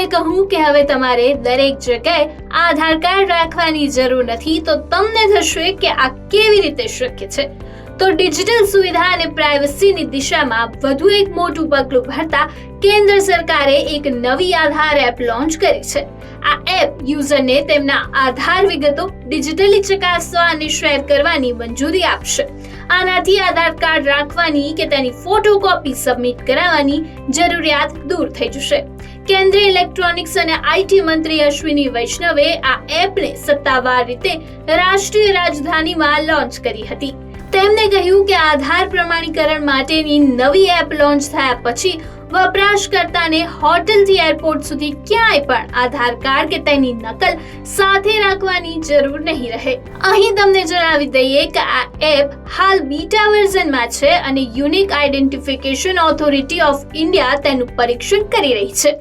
તમને કહું કે હવે તમારે દરેક જગ્યાએ આધાર કાર્ડ રાખવાની જરૂર નથી, તો તમને થશે કે આ કેવી રીતે શક્ય છે? તો ડિજિટલ સુવિધા અને પ્રાઇવસીની દિશામાં વધુ એક મોટું પગલું ભરતા કેન્દ્ર સરકારે એક નવી આધાર એપ લોન્ચ કરી છે. આ એપ યુઝરને તેમના આધાર વિગતો ડિજિટલી ચકાસવા અને શેર કરવાની મંજૂરી આપશે. આનાથી આધાર કાર્ડ રાખવાની કે તેની ફોટોકોપી સબમિટ કરાવવાની જરૂરિયાત દૂર થઈ જશે. કેન્દ્રીય ઇલેક્ટ્રોનિક્સ અને આઈટી મંત્રી અશ્વિની વૈષ્ણવે આ એપને સત્તાવાર રીતે રાષ્ટ્રીય રાજધાનીમાં લોન્ચ કરી હતી. તેમણે કહ્યું કે આધાર પ્રમાણીકરણ માટેની નવી એપ લોન્ચ થયા પછી વપરાશકર્તાને હોટલથી એરપોર્ટ સુધી ક્યાંય પણ આધાર કાર્ડ કે તેની નકલ સાથે રાખવાની જરૂર નહીં રહે. અહીં તમને જણાવી દઈએ કે આ એપ હાલ બીટા વર્ઝનમાં છે અને unique identification authority of India તેનું પરીક્ષણ કરી રહી છે.